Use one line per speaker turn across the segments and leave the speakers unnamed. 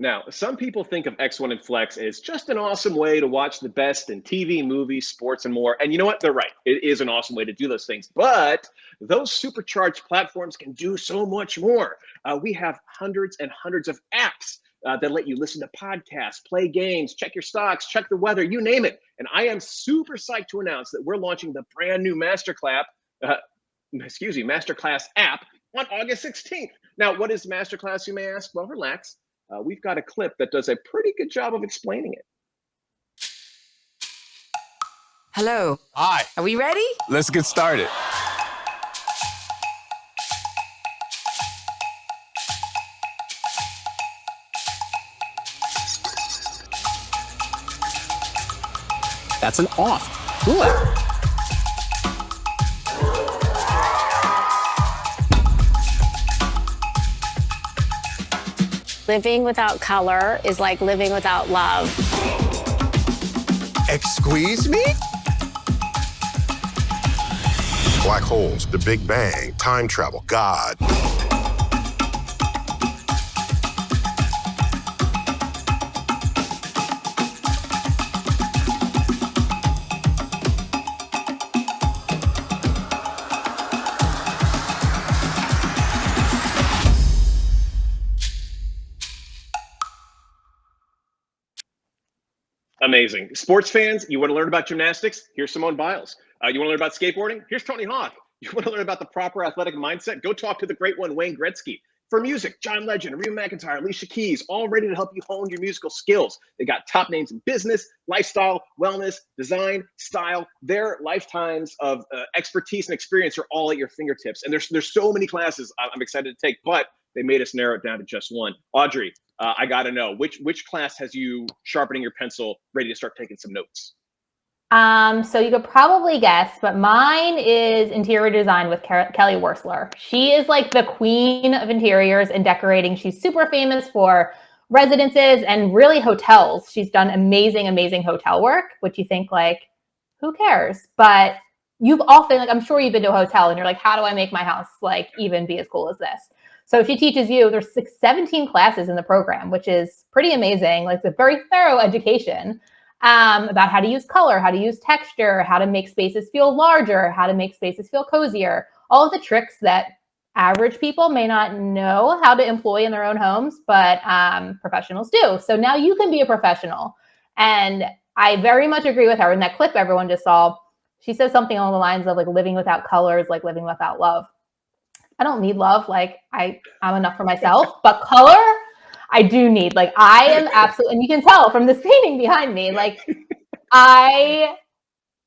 Now, some people think of X1 and Flex as just an awesome way to watch the best in TV, movies, sports, and more. And you know what? They're right. It is an awesome way to do those things. But those supercharged platforms can do so much more. We have hundreds and hundreds of apps that let you listen to podcasts, play games, check your stocks, check the weather, you name it. And I am super psyched to announce that we're launching the brand new uh, Masterclass app on August 16th. Now, what is Masterclass, you may ask? Well, relax. We've got a clip that does a pretty good job of explaining it.
Hello.
Hi.
Are we ready?
Let's get started. That's an off. Good.
Living without color is like living without love.
Squeeze me? Black holes, the Big Bang, time travel, God.
Amazing. Sports fans, you want to learn about gymnastics? Here's Simone Biles. You want to learn about skateboarding? Here's Tony Hawk. You want to learn about the proper athletic mindset? Go talk to the great one, Wayne Gretzky. For music, John Legend, Reba McEntire, Alicia Keys, all ready to help you hone your musical skills. They got top names in business, lifestyle, wellness, design, style. Their lifetimes of expertise and experience are all at your fingertips. And there's so many classes I'm excited to take, but they made us narrow it down to just one. Audrey, I got to know, which class has you sharpening your pencil, ready to start taking some notes?
So you could probably guess, but mine is interior design with Kelly Wearstler. She is like the queen of interiors and decorating. She's super famous for residences and really hotels. She's done amazing, amazing hotel work, which you think like, who cares? But you've often, like, I'm sure you've been to a hotel and you're like, how do I make my house like even be as cool as this? So she teaches you, there's 17 classes in the program, which is pretty amazing. Like, it's a very thorough education about how to use color, how to use texture, how to make spaces feel larger, how to make spaces feel cozier, all of the tricks that average people may not know how to employ in their own homes, but professionals do. So now you can be a professional. And I very much agree with her. In that clip everyone just saw, she says something along the lines of like living without color is like living without love. I don't need love. Like I'm enough for myself, but color, I do need. Like I am absolutely, and you can tell from this painting behind me, like I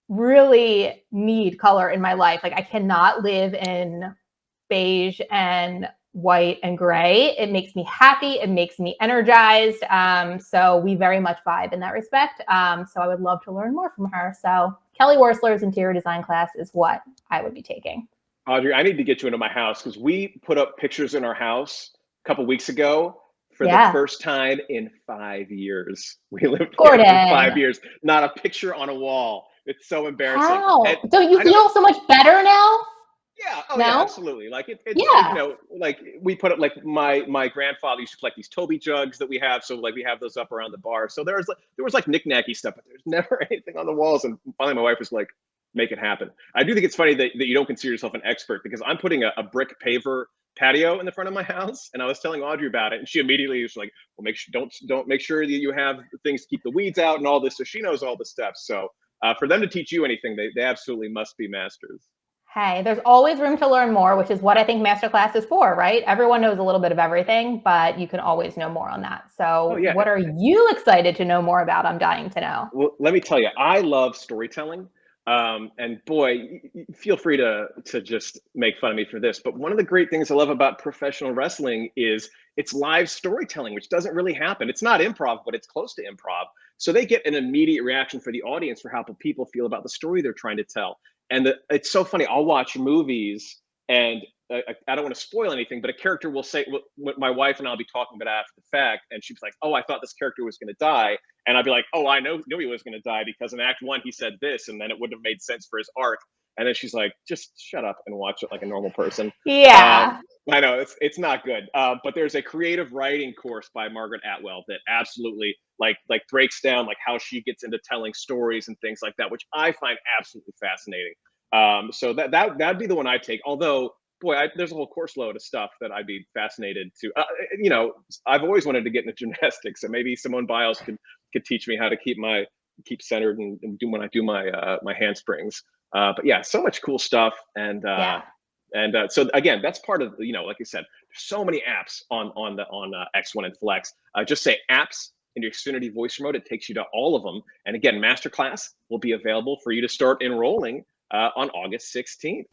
really need color in my life. Like I cannot live in beige and white and gray. It makes me happy. It makes me energized. So we very much vibe in that respect. So I would love to learn more from her. So Kelly Wearstler's interior design class is what I would be taking.
Audrey, I need to get you into my house because we put up pictures in our house a couple weeks ago for the first time in 5 years. We lived here for 5 years, not a picture on a wall. It's so embarrassing.
How? Don't you feel so much better now?
Yeah. Oh, yeah, absolutely. Like you know, like we put up, like my grandfather used to collect these Toby jugs that we have. So like we have those up around the bar. So there was like knick-knacky stuff, but there's never anything on the walls. And finally my wife was like, make it happen. I do think it's funny that you don't consider yourself an expert because I'm putting a brick paver patio in the front of my house, and I was telling Audrey about it, and she immediately was like, "Well, don't make sure that you have things to keep the weeds out and all this." So she knows all the stuff. So for them to teach you anything, they absolutely must be masters.
Hey, there's always room to learn more, which is what I think Masterclass is for, right? Everyone knows a little bit of everything, but you can always know more on that. So what are you excited to know more about? I'm dying to know.
Well, let me tell you, I love storytelling. And boy, feel free to just make fun of me for this. But one of the great things I love about professional wrestling is it's live storytelling, which doesn't really happen. It's not improv, but it's close to improv. So they get an immediate reaction for the audience for how people feel about the story they're trying to tell. And it's so funny. I'll watch movies and I don't want to spoil anything, but a character will say, my wife and I'll be talking about it after the fact, and she's like, "Oh, I thought this character was going to die," and I'd be like, "Oh, I knew he was going to die because in Act 1 he said this, and then it wouldn't have made sense for his arc." And then she's like, just shut up and watch it like a normal person.
Yeah.
I know it's not good, but there's a creative writing course by Margaret Atwood that absolutely like breaks down like how she gets into telling stories and things like that, which I find absolutely fascinating. So that'd be the one I take. Although, boy, there's a whole course load of stuff that I'd be fascinated to. You know, I've always wanted to get into gymnastics, so maybe Simone Biles could teach me how to keep centered and do when I do my handsprings. But yeah, so much cool stuff,
Yeah.
and so again, that's part of, you know, like I said, there's so many apps on X1 and Flex. Just say apps in your Xfinity voice remote. It takes you to all of them. And again, Masterclass will be available for you to start enrolling on August 16th.